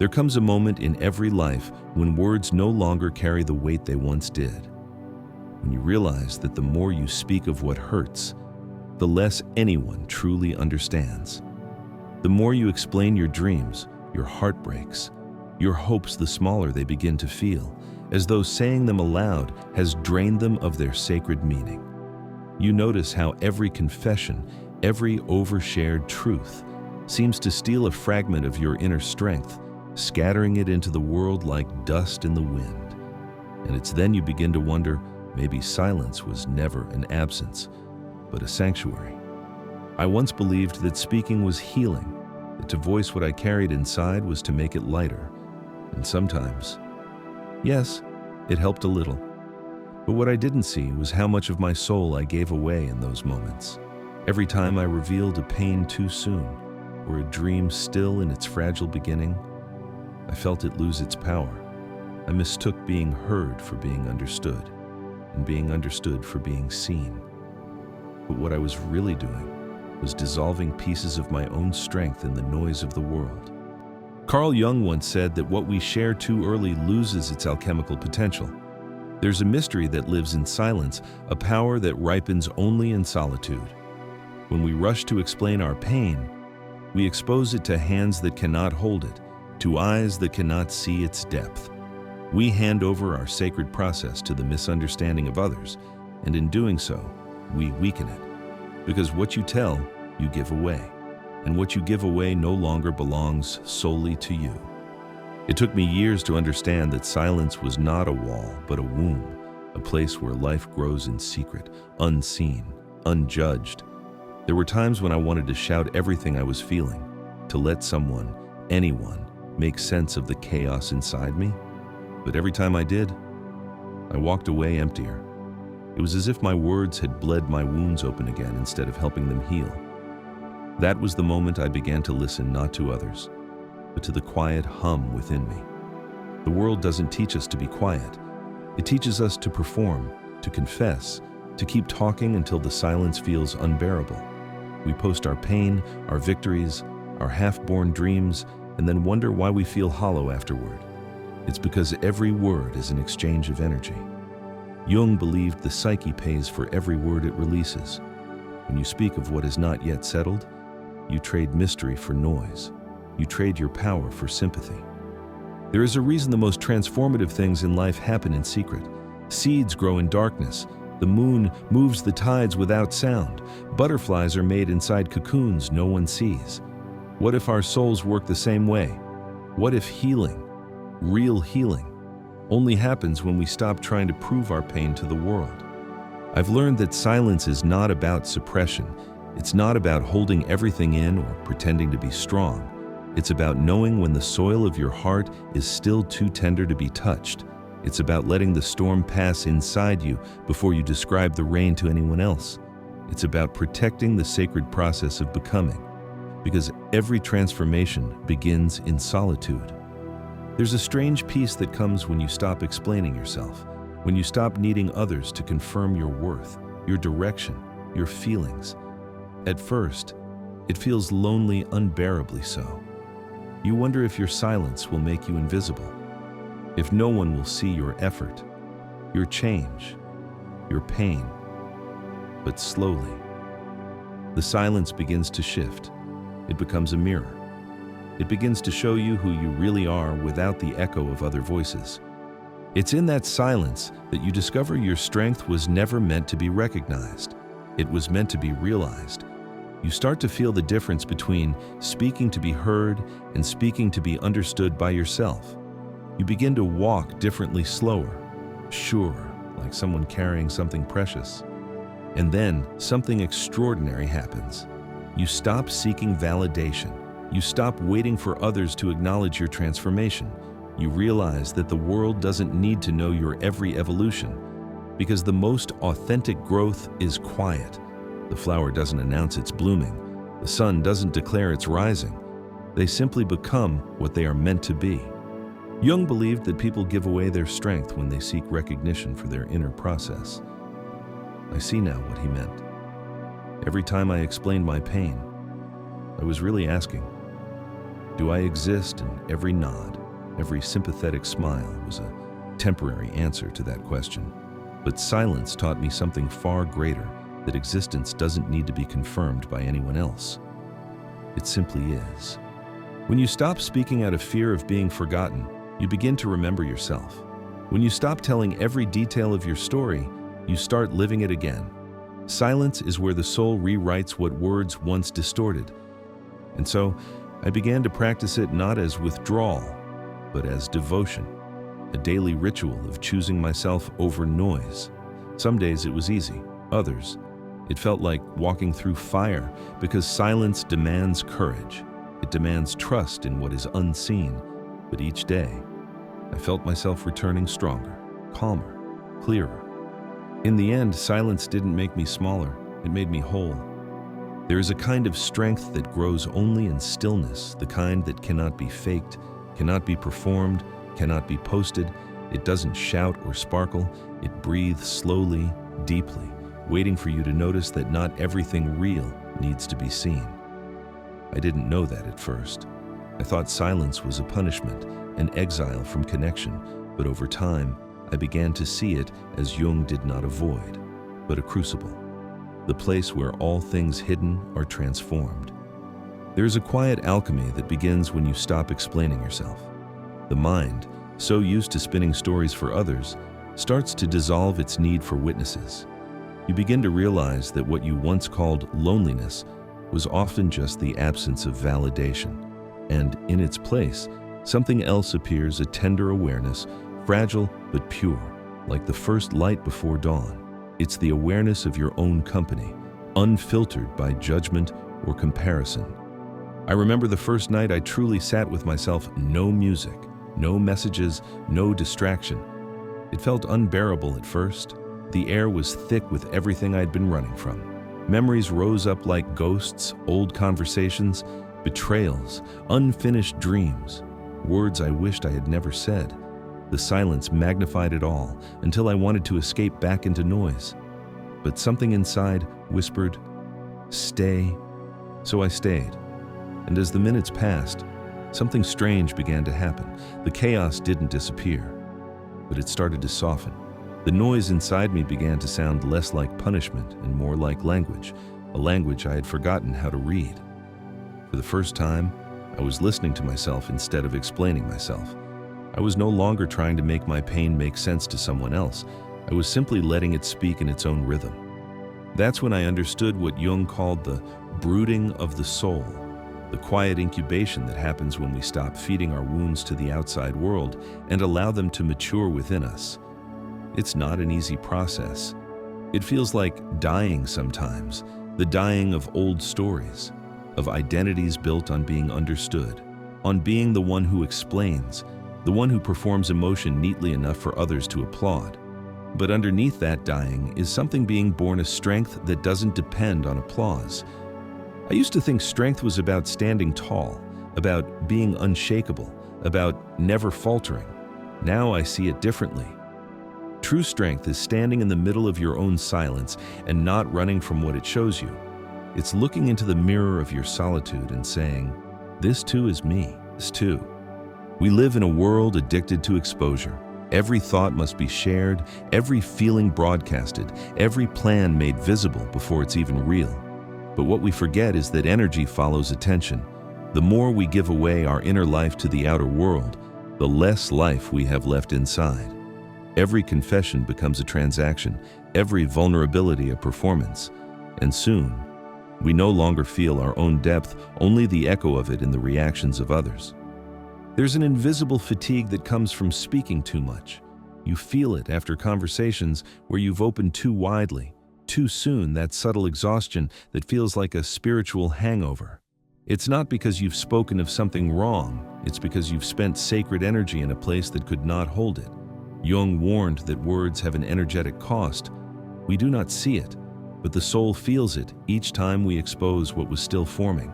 There comes a moment in every life when words no longer carry the weight they once did. When you realize that the more you speak of what hurts, the less anyone truly understands. The more you explain your dreams, your heartbreaks, your hopes, the smaller they begin to feel, as though saying them aloud has drained them of their sacred meaning. You notice how every confession, every overshared truth, seems to steal a fragment of your inner strength, scattering it into the world like dust in the wind. And it's then you begin to wonder, maybe silence was never an absence, but a sanctuary. I once believed that speaking was healing, that to voice what I carried inside was to make it lighter. And sometimes, yes, it helped a little. But what I didn't see was how much of my soul I gave away in those moments. Every time I revealed a pain too soon, or a dream still in its fragile beginning, I felt it lose its power. I mistook being heard for being understood, and being understood for being seen. But what I was really doing was dissolving pieces of my own strength in the noise of the world. Carl Jung once said that what we share too early loses its alchemical potential. There's a mystery that lives in silence, a power that ripens only in solitude. When we rush to explain our pain, we expose it to hands that cannot hold it, to eyes that cannot see its depth. We hand over our sacred process to the misunderstanding of others, and in doing so, we weaken it. Because what you tell, you give away, and what you give away no longer belongs solely to you. It took me years to understand that silence was not a wall, but a womb, a place where life grows in secret, unseen, unjudged. There were times when I wanted to shout everything I was feeling, to let someone, anyone, make sense of the chaos inside me. But every time I did, I walked away emptier. It was as if my words had bled my wounds open again instead of helping them heal. That was the moment I began to listen not to others, but to the quiet hum within me. The world doesn't teach us to be quiet. It teaches us to perform, to confess, to keep talking until the silence feels unbearable. We post our pain, our victories, our half-born dreams, and then wonder why we feel hollow afterward. It's because every word is an exchange of energy. Jung believed the psyche pays for every word it releases. When you speak of what is not yet settled, you trade mystery for noise. You trade your power for sympathy. There is a reason the most transformative things in life happen in secret. Seeds grow in darkness. The moon moves the tides without sound. Butterflies are made inside cocoons no one sees. What if our souls work the same way? What if healing, real healing, only happens when we stop trying to prove our pain to the world? I've learned that silence is not about suppression. It's not about holding everything in or pretending to be strong. It's about knowing when the soil of your heart is still too tender to be touched. It's about letting the storm pass inside you before you describe the rain to anyone else. It's about protecting the sacred process of becoming, because every transformation begins in solitude. There's a strange peace that comes when you stop explaining yourself, when you stop needing others to confirm your worth, your direction, your feelings. At first, it feels lonely, unbearably so. You wonder if your silence will make you invisible, if no one will see your effort, your change, your pain. But slowly, the silence begins to shift. It becomes a mirror. It begins to show you who you really are without the echo of other voices. It's in that silence that you discover your strength was never meant to be recognized. It was meant to be realized. You start to feel the difference between speaking to be heard and speaking to be understood by yourself. You begin to walk differently, slower, sure, like someone carrying something precious. And then something extraordinary happens. You stop seeking validation. You stop waiting for others to acknowledge your transformation. You realize that the world doesn't need to know your every evolution, because the most authentic growth is quiet. The flower doesn't announce it's blooming. The sun doesn't declare it's rising. They simply become what they are meant to be. Jung believed that people give away their strength when they seek recognition for their inner process. I see now what he meant. Every time I explained my pain, I was really asking, Do I exist? And every nod, every sympathetic smile was a temporary answer to that question. But silence taught me something far greater, that existence doesn't need to be confirmed by anyone else. It simply is. When you stop speaking out of fear of being forgotten, you begin to remember yourself. When you stop telling every detail of your story, you start living it again. Silence is where the soul rewrites what words once distorted. And so, I began to practice it not as withdrawal, but as devotion, a daily ritual of choosing myself over noise. Some days it was easy, others, it felt like walking through fire, because silence demands courage. It demands trust in what is unseen. But each day, I felt myself returning stronger, calmer, clearer. In the end, silence didn't make me smaller, it made me whole. There is a kind of strength that grows only in stillness, the kind that cannot be faked, cannot be performed, cannot be posted. It doesn't shout or sparkle, it breathes slowly, deeply, waiting for you to notice that not everything real needs to be seen. I didn't know that at first. I thought silence was a punishment, an exile from connection, but over time, I began to see it as Jung did not avoid, but a crucible, the place where all things hidden are transformed. There is a quiet alchemy that begins when you stop explaining yourself. The mind, so used to spinning stories for others, starts to dissolve its need for witnesses. You begin to realize that what you once called loneliness was often just the absence of validation, and in its place, something else appears, a tender awareness, fragile but pure, like the first light before dawn. It's the awareness of your own company, unfiltered by judgment or comparison. I remember the first night I truly sat with myself, no music, no messages, no distraction. It felt unbearable at first. The air was thick with everything I'd been running from. Memories rose up like ghosts, old conversations, betrayals, unfinished dreams, words I wished I had never said. The silence magnified it all until I wanted to escape back into noise. But something inside whispered, "Stay." So I stayed. And as the minutes passed, something strange began to happen. The chaos didn't disappear, but it started to soften. The noise inside me began to sound less like punishment and more like language, a language I had forgotten how to read. For the first time, I was listening to myself instead of explaining myself. I was no longer trying to make my pain make sense to someone else. I was simply letting it speak in its own rhythm. That's when I understood what Jung called the brooding of the soul, the quiet incubation that happens when we stop feeding our wounds to the outside world and allow them to mature within us. It's not an easy process. It feels like dying sometimes, the dying of old stories, of identities built on being understood, on being the one who explains, the one who performs emotion neatly enough for others to applaud. But underneath that dying is something being born, a strength that doesn't depend on applause. I used to think strength was about standing tall, about being unshakable, about never faltering. Now I see it differently. True strength is standing in the middle of your own silence and not running from what it shows you. It's looking into the mirror of your solitude and saying, "This too is me, this too." We live in a world addicted to exposure. Every thought must be shared, every feeling broadcasted, every plan made visible before it's even real. But what we forget is that energy follows attention. The more we give away our inner life to the outer world, the less life we have left inside. Every confession becomes a transaction, every vulnerability a performance, and soon, we no longer feel our own depth, only the echo of it in the reactions of others. There's an invisible fatigue that comes from speaking too much. You feel it after conversations where you've opened too widely, too soon, that subtle exhaustion that feels like a spiritual hangover. It's not because you've spoken of something wrong, it's because you've spent sacred energy in a place that could not hold it. Jung warned that words have an energetic cost. We do not see it, but the soul feels it each time we expose what was still forming.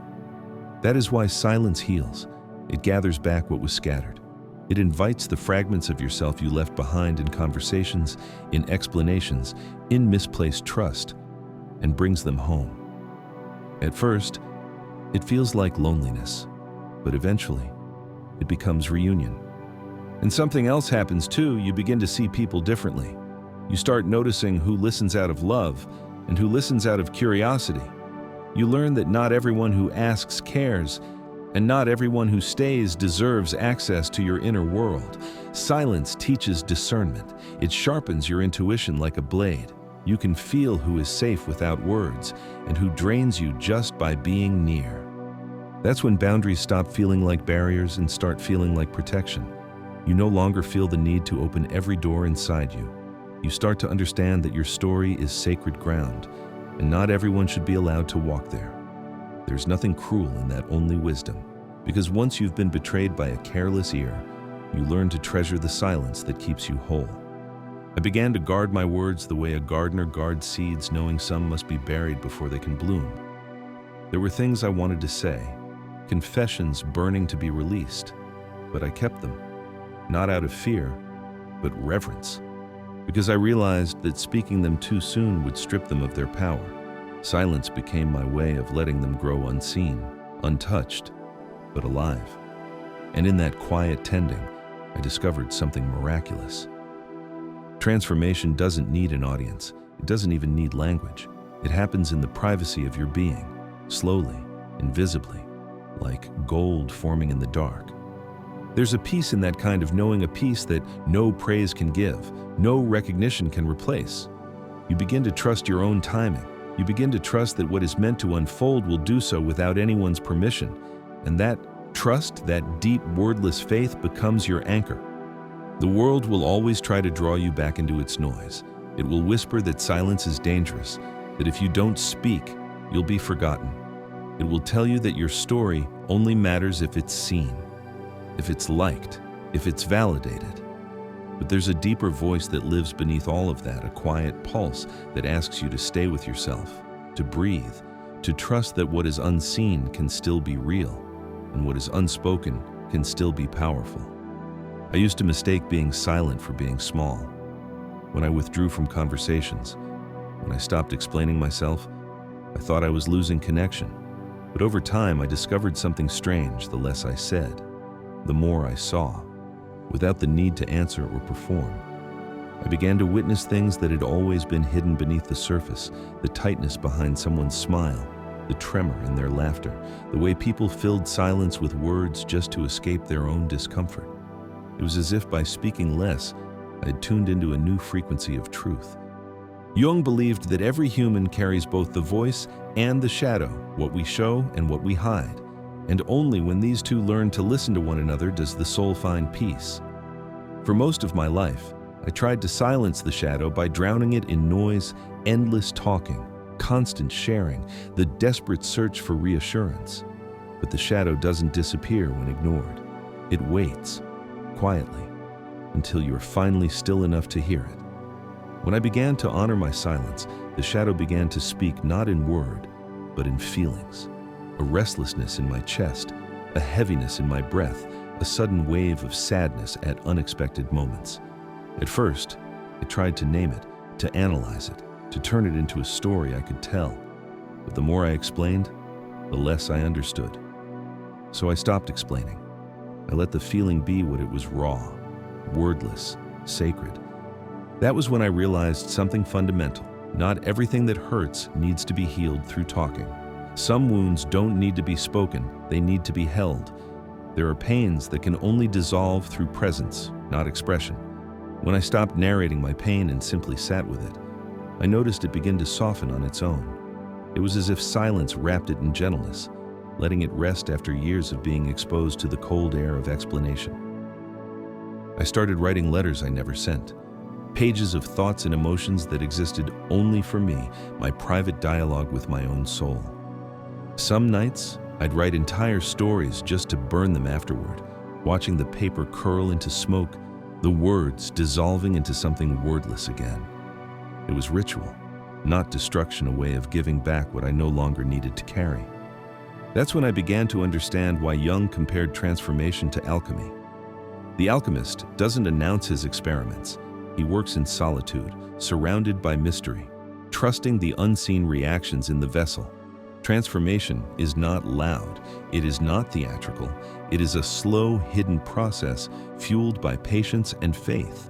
That is why silence heals. It gathers back what was scattered. It invites the fragments of yourself you left behind in conversations, in explanations, in misplaced trust, and brings them home. At first, it feels like loneliness. but eventually, it becomes reunion. And something else happens too. You begin to see people differently. You start noticing who listens out of love and who listens out of curiosity. You learn that not everyone who asks cares, and not everyone who stays deserves access to your inner world. Silence teaches discernment. It sharpens your intuition like a blade. You can feel who is safe without words and who drains you just by being near. That's when boundaries stop feeling like barriers and start feeling like protection. You no longer feel the need to open every door inside you. You start to understand that your story is sacred ground, and not everyone should be allowed to walk there. There's nothing cruel in that, only wisdom. Because once you've been betrayed by a careless ear, you learn to treasure the silence that keeps you whole. I began to guard my words the way a gardener guards seeds, knowing some must be buried before they can bloom. There were things I wanted to say, confessions burning to be released, but I kept them, not out of fear, but reverence. Because I realized that speaking them too soon would strip them of their power. Silence became my way of letting them grow unseen, untouched, but alive. And in that quiet tending, I discovered something miraculous. Transformation doesn't need an audience. It doesn't even need language. It happens in the privacy of your being, slowly, invisibly, like gold forming in the dark. There's a peace in that kind of knowing, a peace that no praise can give, no recognition can replace. You begin to trust your own timing. You begin to trust that what is meant to unfold will do so without anyone's permission. And that trust, that deep, wordless faith, becomes your anchor. The world will always try to draw you back into its noise. It will whisper that silence is dangerous, that if you don't speak, you'll be forgotten. It will tell you that your story only matters if it's seen, if it's liked, if it's validated. But there's a deeper voice that lives beneath all of that, a quiet pulse that asks you to stay with yourself, to breathe, to trust that what is unseen can still be real, and what is unspoken can still be powerful. I used to mistake being silent for being small. When I withdrew from conversations, when I stopped explaining myself, I thought I was losing connection. But over time, I discovered something strange. The less I said, the more I saw, without the need to answer or perform. I began to witness things that had always been hidden beneath the surface, the tightness behind someone's smile, the tremor in their laughter, the way people filled silence with words just to escape their own discomfort. It was as if by speaking less, I had tuned into a new frequency of truth. Jung believed that every human carries both the voice and the shadow, what we show and what we hide. And only when these two learn to listen to one another does the soul find peace. For most of my life, I tried to silence the shadow by drowning it in noise, endless talking, constant sharing, the desperate search for reassurance. But the shadow doesn't disappear when ignored. It waits, quietly, until you're finally still enough to hear it. When I began to honor my silence, the shadow began to speak not in word, but in feelings. A restlessness in my chest, a heaviness in my breath, a sudden wave of sadness at unexpected moments. At first, I tried to name it, to analyze it, to turn it into a story I could tell. But the more I explained, the less I understood. So I stopped explaining. I let the feeling be what it was: raw, wordless, sacred. That was when I realized something fundamental. Not everything that hurts needs to be healed through talking. Some wounds don't need to be spoken, they need to be held. There are pains that can only dissolve through presence, not expression. When I stopped narrating my pain and simply sat with it, I noticed it begin to soften on its own. It was as if silence wrapped it in gentleness, letting it rest after years of being exposed to the cold air of explanation. I started writing letters I never sent, pages of thoughts and emotions that existed only for me, my private dialogue with my own soul. Some nights, I'd write entire stories just to burn them afterward, watching the paper curl into smoke, the words dissolving into something wordless again. It was ritual, not destruction, a way of giving back what I no longer needed to carry. That's when I began to understand why Jung compared transformation to alchemy. The alchemist doesn't announce his experiments. He works in solitude, surrounded by mystery, trusting the unseen reactions in the vessel, Transformation is not loud, it is not theatrical, it is a slow, hidden process fueled by patience and faith.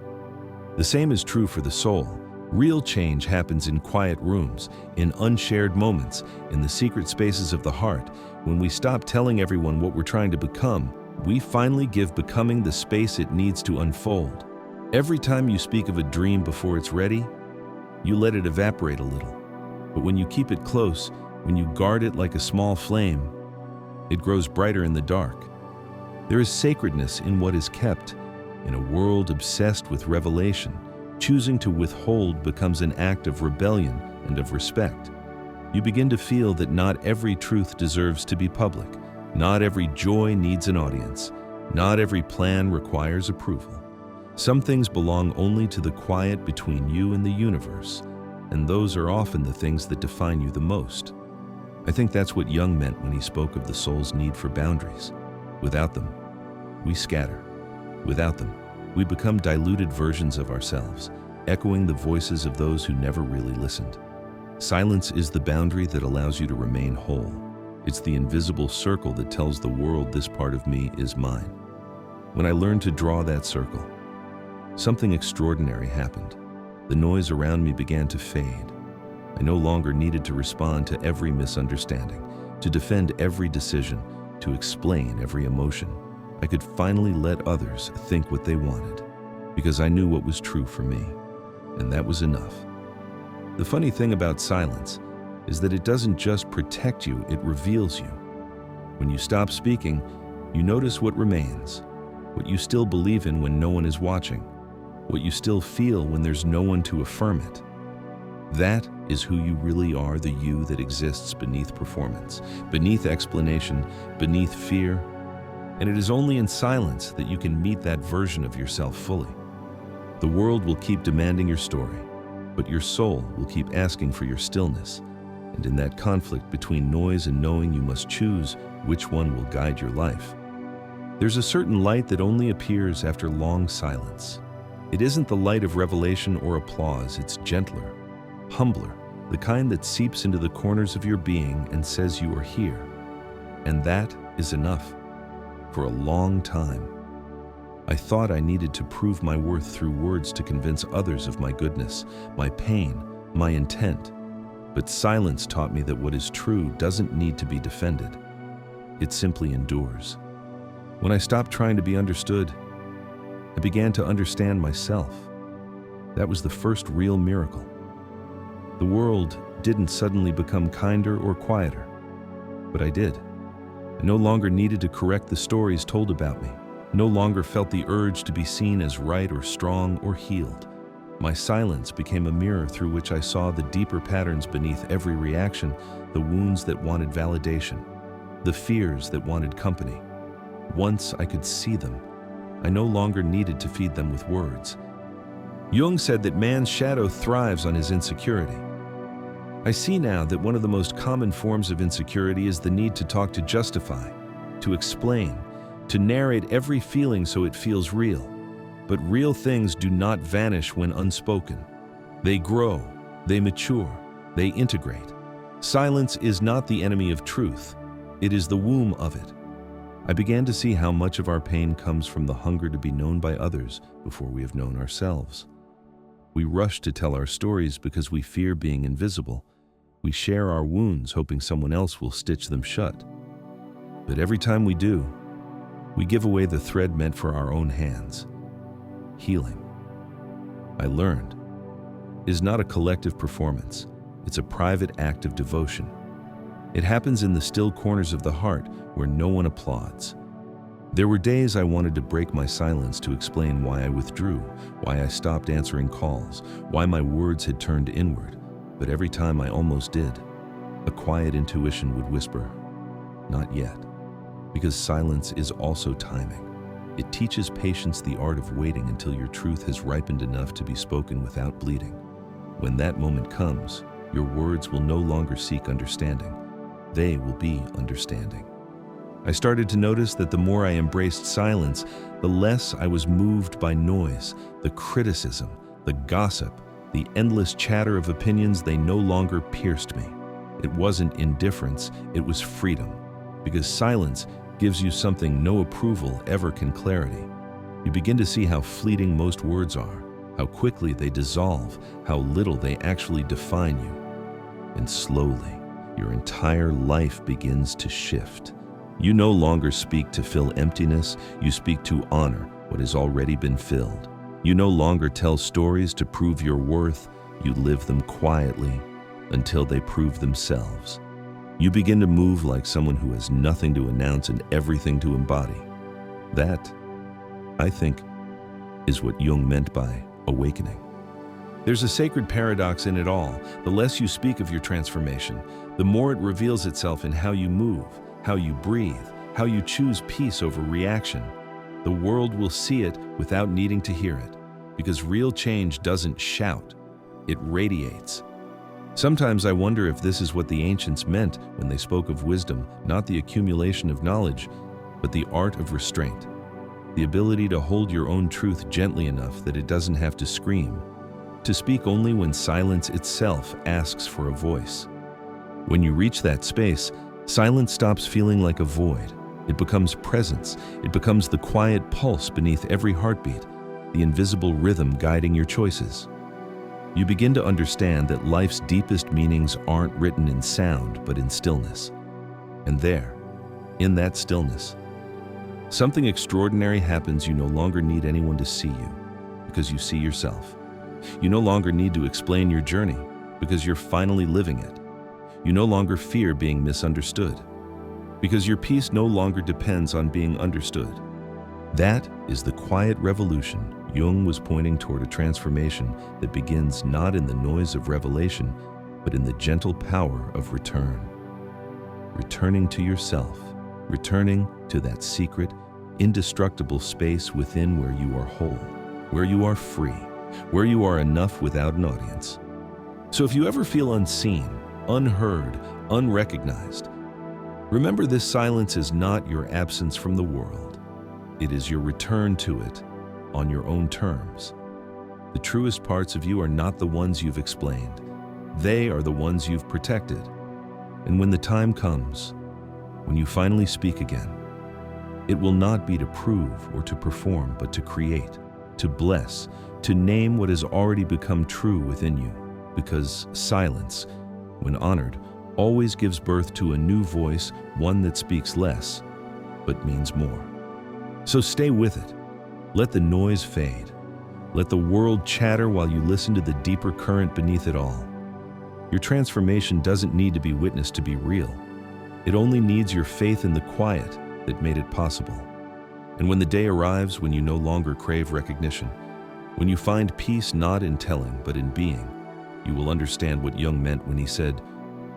The same is true for the soul. Real change happens in quiet rooms, in unshared moments, in the secret spaces of the heart. When we stop telling everyone what we're trying to become, we finally give becoming the space it needs to unfold. Every time you speak of a dream before it's ready, you let it evaporate a little. But when you keep it close, when you guard it like a small flame, it grows brighter in the dark. There is sacredness in what is kept. In a world obsessed with revelation, choosing to withhold becomes an act of rebellion and of respect. You begin to feel that not every truth deserves to be public. Not every joy needs an audience. Not every plan requires approval. Some things belong only to the quiet between you and the universe, and those are often the things that define you the most. I think that's what Jung meant when he spoke of the soul's need for boundaries. Without them, we scatter. Without them, we become diluted versions of ourselves, echoing the voices of those who never really listened. Silence is the boundary that allows you to remain whole. It's the invisible circle that tells the world this part of me is mine. When I learned to draw that circle, something extraordinary happened. The noise around me began to fade. I no longer needed to respond to every misunderstanding, to defend every decision, to explain every emotion. I could finally let others think what they wanted, because I knew what was true for me, and that was enough. The funny thing about silence is that it doesn't just protect you, it reveals you. When you stop speaking, you notice what remains, what you still believe in when no one is watching, what you still feel when there's no one to affirm it. That is who you really are, the you that exists beneath performance, beneath explanation, beneath fear. And it is only in silence that you can meet that version of yourself fully. The world will keep demanding your story, but your soul will keep asking for your stillness. And in that conflict between noise and knowing, you must choose which one will guide your life. There's a certain light that only appears after long silence. It isn't the light of revelation or applause, it's gentler, humbler, the kind that seeps into the corners of your being and says you are here. And that is enough. For a long time, I thought I needed to prove my worth through words to convince others of my goodness, my pain, my intent. But silence taught me that what is true doesn't need to be defended. It simply endures. When I stopped trying to be understood, I began to understand myself. That was the first real miracle. The world didn't suddenly become kinder or quieter, but I did. I no longer needed to correct the stories told about me, no longer felt the urge to be seen as right or strong or healed. My silence became a mirror through which I saw the deeper patterns beneath every reaction, the wounds that wanted validation, the fears that wanted company. Once I could see them, I no longer needed to feed them with words. Jung said that man's shadow thrives on his insecurity. I see now that one of the most common forms of insecurity is the need to talk, to justify, to explain, to narrate every feeling so it feels real. But real things do not vanish when unspoken. They grow, they mature, they integrate. Silence is not the enemy of truth. It is the womb of it. I began to see how much of our pain comes from the hunger to be known by others before we have known ourselves. We rush to tell our stories because we fear being invisible. We share our wounds hoping someone else will stitch them shut. But every time we do, we give away the thread meant for our own hands. Healing, I learned, is not a collective performance. It's a private act of devotion. It happens in the still corners of the heart where no one applauds. There were days I wanted to break my silence to explain why I withdrew, why I stopped answering calls, why my words had turned inward. But every time I almost did, a quiet intuition would whisper, "Not yet." Because silence is also timing. It teaches patience, the art of waiting until your truth has ripened enough to be spoken without bleeding. When that moment comes, your words will no longer seek understanding. They will be understanding. I started to notice that the more I embraced silence, the less I was moved by noise, the criticism, the gossip, the endless chatter of opinions. They no longer pierced me. It wasn't indifference, it was freedom. Because silence gives you something no approval ever can: clarity. You begin to see how fleeting most words are, how quickly they dissolve, how little they actually define you. And slowly, your entire life begins to shift. You no longer speak to fill emptiness, you speak to honor what has already been filled. You no longer tell stories to prove your worth, you live them quietly until they prove themselves. You begin to move like someone who has nothing to announce and everything to embody. That, I think, is what Jung meant by awakening. There's a sacred paradox in it all. The less you speak of your transformation, the more it reveals itself in how you move, how you breathe, how you choose peace over reaction. The world will see it without needing to hear it, because real change doesn't shout, it radiates. Sometimes I wonder if this is what the ancients meant when they spoke of wisdom, not the accumulation of knowledge, but the art of restraint. The ability to hold your own truth gently enough that it doesn't have to scream, to speak only when silence itself asks for a voice. When you reach that space, silence stops feeling like a void. It becomes presence. It becomes the quiet pulse beneath every heartbeat, the invisible rhythm guiding your choices. You begin to understand that life's deepest meanings aren't written in sound, but in stillness. And there, in that stillness, something extraordinary happens. You no longer need anyone to see you, because you see yourself. You no longer need to explain your journey, because you're finally living it. You no longer fear being misunderstood, because your peace no longer depends on being understood. That is the quiet revolution. Jung was pointing toward a transformation that begins not in the noise of revelation, but in the gentle power of return. Returning to yourself, returning to that secret, indestructible space within where you are whole, where you are free, where you are enough without an audience. So if you ever feel unseen, unheard, unrecognized, remember this: silence is not your absence from the world. It is your return to it on your own terms. The truest parts of you are not the ones you've explained. They are the ones you've protected. And when the time comes, when you finally speak again, it will not be to prove or to perform, but to create, to bless, to name what has already become true within you. Because silence, when honored, always gives birth to a new voice, one that speaks less, but means more. So stay with it. Let the noise fade. Let the world chatter while you listen to the deeper current beneath it all. Your transformation doesn't need to be witnessed to be real. It only needs your faith in the quiet that made it possible. And when the day arrives when you no longer crave recognition, when you find peace not in telling but in being, you will understand what Jung meant when he said,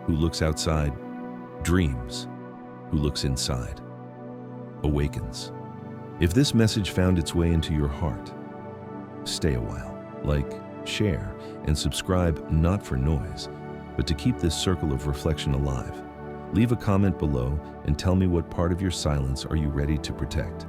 "Who looks outside dreams, who looks inside awakens." If this message found its way into your heart, stay a while. Like, share, and subscribe, not for noise, but to keep this circle of reflection alive. Leave a comment below and tell me what part of your silence are you ready to protect.